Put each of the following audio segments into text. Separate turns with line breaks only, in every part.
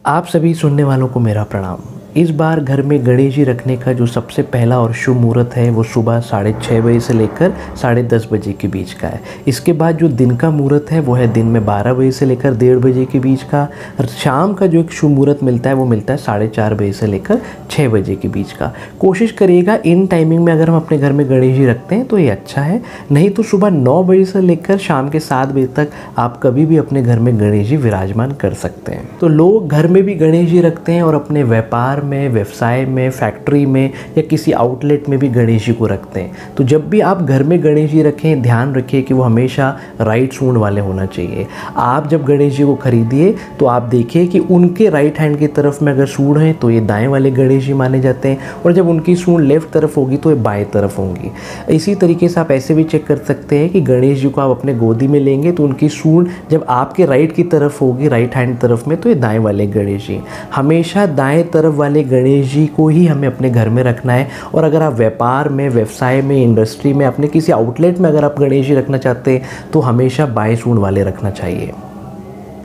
आप सभी सुनने वालों को मेरा प्रणाम। इस बार घर में गणेश जी रखने का जो सबसे पहला और शुभ मुहूर्त है वो सुबह 6:30 बजे से लेकर 10:30 बजे के बीच का है। इसके बाद जो दिन का मुहूर्त है वो है दिन में 12 बजे से लेकर 1:30 बजे के बीच का। और शाम का जो एक शुभ मुहूर्त मिलता है वो मिलता है 4:30 बजे से लेकर 6 बजे के बीच का। कोशिश करिएगा इन टाइमिंग में अगर हम अपने घर में गणेश जी रखते हैं तो ये अच्छा है, नहीं तो सुबह 9 बजे से लेकर शाम के 7 बजे तक आप कभी भी अपने घर में गणेश जी विराजमान कर सकते हैं। तो लोग घर में भी गणेश जी रखते हैं और अपने व्यापार में, व्यवसाय में, फैक्ट्री में या किसी आउटलेट में भी गणेश जी को रखते हैं। तो जब भी आप घर में गणेश जी रखें, ध्यान रखिए कि वो हमेशा राइट सूंड वाले होना चाहिए। आप जब गणेश जी को खरीदिए तो आप देखिए कि उनके राइट हैंड की तरफ में अगर सूंड है तो ये दाएं वाले गणेश जी माने जाते हैं, और जब उनकी सूंड लेफ्ट तरफ होगी तो ये बाएं तरफ होंगी। इसी तरीके से आप ऐसे भी चेक कर सकते हैं कि गणेश जी को आप अपने गोदी में लेंगे तो उनकी सूंड जब आपके राइट की तरफ होगी, राइट हैंड तरफ में, तो ये दाएं वाले गणेश जी। हमेशा दाएं तरफ वाले गणेश जी को ही हमें अपने घर में रखना है। और अगर आप व्यापार में, व्यवसाय में, इंडस्ट्री में, अपने किसी आउटलेट में अगर आप गणेश जी रखना चाहते हैं तो हमेशा बाएं सूंड वाले रखना चाहिए।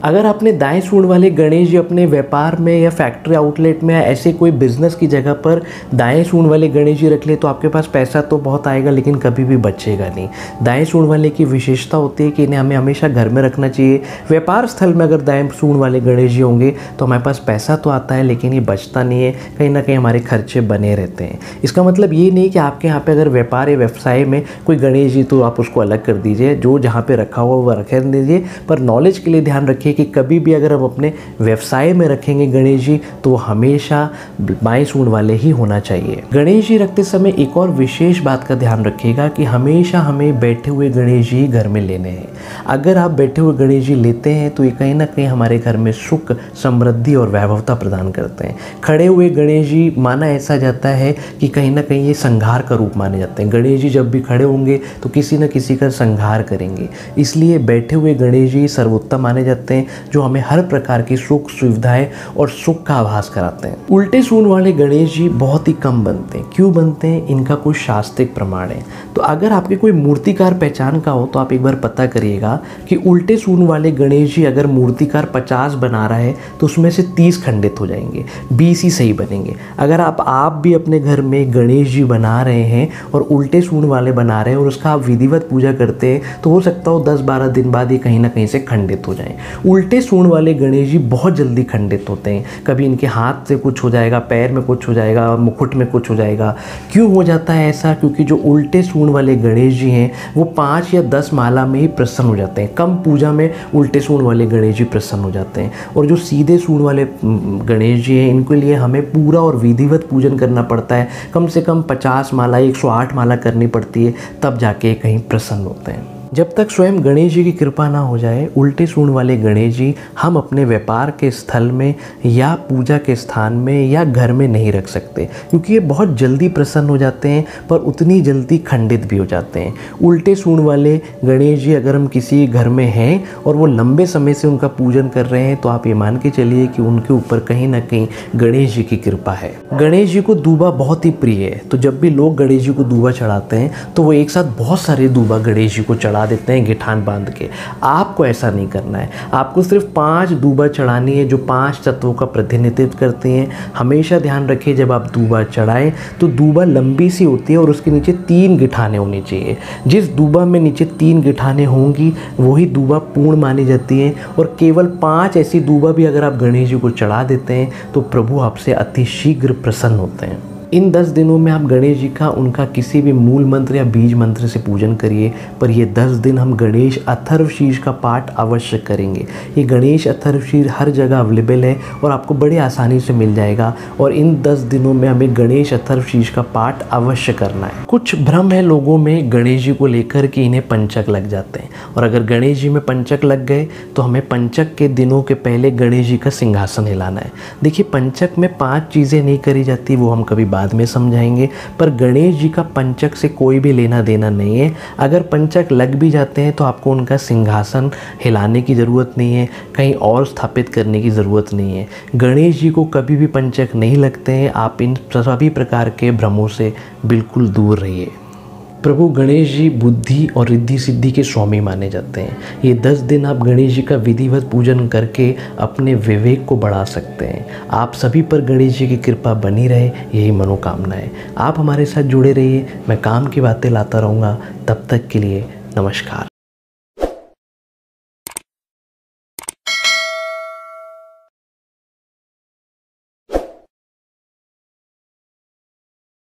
अगर आपने दाएं सूंड वाले गणेश जी अपने व्यापार में या फैक्ट्री आउटलेट में ऐसे कोई बिजनेस की जगह पर दाएं सूंड वाले गणेश जी रख ले तो आपके पास पैसा तो बहुत आएगा लेकिन कभी भी बचेगा नहीं। दाएं सूंड वाले की विशेषता होती है कि इन्हें हमें हमेशा घर में रखना चाहिए। व्यापार स्थल में अगर दाएं सूंड वाले गणेश जी होंगे तो हमारे पास पैसा तो आता है लेकिन ये बचता नहीं है, कहीं ना कहीं हमारे खर्चे बने रहते हैं। इसका मतलब ये नहीं कि आपके यहाँ पर अगर व्यापार या व्यवसाय में कोई गणेश जी तो आप उसको अलग कर दीजिए, जो जहाँ पर रखा हुआ वो रख दीजिए। पर नॉलेज के लिए ध्यान रखिए कि कभी भी अगर हम अपने व्यवसाय में रखेंगे गणेश जी तो वो हमेशा बाएं सूंड वाले ही होना चाहिए। गणेश जी रखते समय एक और विशेष बात का ध्यान रखिएगा कि हमेशा हमें बैठे हुए गणेश जी घर में लेने हैं। अगर आप बैठे हुए गणेश जी लेते हैं तो ये कहीं ना कहीं हमारे घर में सुख, समृद्धि और वैभवता प्रदान करते हैं। खड़े हुए गणेश जी माना ऐसा जाता है कि कहीं ना कहीं ये संहार का रूप माने जाते हैं। गणेश जी जब भी खड़े होंगे तो किसी न किसी का संहार करेंगे, इसलिए बैठे हुए गणेश जी सर्वोत्तम माने जाते हैं जो हमें हर प्रकार की सुख, सुविधाएं और सुख का आभास कराते हैं। उल्टे सूंड वाले गणेश जी बहुत ही कम बनते हैं। क्यों बनते हैं, इनका कुछ शास्त्रिक प्रमाण है। तो अगर आपके कोई मूर्तिकार पहचान का हो तो आप एक बार पता करिएगा कि उल्टे सूंड वाले गणेश जी अगर मूर्तिकार 50 बना रहा है तो उसमें से 30 खंडित हो जाएंगे, 20 ही सही बनेंगे। अगर आप भी अपने घर में गणेश जी बना रहे हैं और उल्टे सूंड वाले बना रहे हैं और उसका आप विधिवत पूजा करते हैं तो हो सकता हो 10-12 दिन बाद ये कहीं ना कहीं से खंडित हो जाएं। उल्टे सूंड वाले गणेश जी बहुत जल्दी खंडित होते हैं। कभी इनके हाथ से कुछ हो जाएगा, पैर में कुछ हो जाएगा, मुकुट में कुछ हो जाएगा। क्यों हो जाता है ऐसा? क्योंकि जो उल्टे सूंड वाले गणेश जी हैं वो 5 या 10 माला में ही प्रसन्न हो जाते हैं। कम पूजा में उल्टे सूंड वाले गणेश जी प्रसन्न हो जाते हैं। और जो सीधे सूंड वाले गणेश जी हैं इनके लिए हमें पूरा और विधिवत पूजन करना पड़ता है। कम से कम 50 माला, 108 माला करनी पड़ती है, तब जाके कहीं प्रसन्न होते हैं। जब तक स्वयं गणेश जी की कृपा ना हो जाए, उल्टे सूंड वाले गणेश जी हम अपने व्यापार के स्थल में या पूजा के स्थान में या घर में नहीं रख सकते, क्योंकि ये बहुत जल्दी प्रसन्न हो जाते हैं पर उतनी जल्दी खंडित भी हो जाते हैं। उल्टे सूंड वाले गणेश जी अगर हम किसी घर में हैं और वो लंबे समय से उनका पूजन कर रहे हैं तो आप ये मान के चलिए कि उनके ऊपर कहीं ना कहीं गणेश जी की कृपा है। गणेश जी को दूबा बहुत ही प्रिय है, तो जब भी लोग गणेश जी को दूबा चढ़ाते हैं तो वो एक साथ बहुत सारे दूबा गणेश जी को चढ़ा देते हैं गिठान बांध के। आपको ऐसा नहीं करना है, आपको सिर्फ 5 दूबा चढ़ानी है जो 5 तत्वों का प्रतिनिधित्व करते हैं। हमेशा ध्यान रखिए जब आप दूबा चढ़ाएं तो दूबा लंबी सी होती है और उसके नीचे 3 गिठाने होनी चाहिए। जिस दूबा में नीचे 3 गिठाने होंगी वही दूबा पूर्ण मानी जाती है। और केवल 5 ऐसी दूबा भी अगर आप गणेश जी को चढ़ा देते हैं तो प्रभु आपसे अति शीघ्र प्रसन्न होते हैं। इन 10 दिनों में आप गणेश जी का उनका किसी भी मूल मंत्र या बीज मंत्र से पूजन करिए, पर ये 10 दिन हम गणेश अथर्वशीर्ष का पाठ अवश्य करेंगे। ये गणेश अथर्वशीर्ष हर जगह अवेलेबल है और आपको बड़े आसानी से मिल जाएगा। और इन 10 दिनों में हमें गणेश अथर्वशीर्ष का पाठ अवश्य करना है। कुछ भ्रम है लोगों में गणेश जी को लेकर कि इन्हें पंचक लग जाते हैं, और अगर गणेश जी में पंचक लग गए तो हमें पंचक के दिनों के पहले गणेश जी का सिंहासन हिलाना है। देखिए, पंचक में 5 चीज़ें नहीं करी जाती, वो हम कभी बाद में समझाएंगे, पर गणेश जी का पंचक से कोई भी लेना देना नहीं है। अगर पंचक लग भी जाते हैं तो आपको उनका सिंहासन हिलाने की ज़रूरत नहीं है, कहीं और स्थापित करने की ज़रूरत नहीं है। गणेश जी को कभी भी पंचक नहीं लगते हैं। आप इन सभी प्रकार के भ्रमों से बिल्कुल दूर रहिए। प्रभु गणेश जी बुद्धि और रिद्धि सिद्धि के स्वामी माने जाते हैं। ये 10 दिन आप गणेश जी का विधिवत पूजन करके अपने विवेक को बढ़ा सकते हैं। आप सभी पर गणेश जी की कृपा बनी रहे, यही मनोकामना है। आप हमारे साथ जुड़े रहिए, मैं काम की बातें लाता रहूँगा। तब तक के लिए नमस्कार।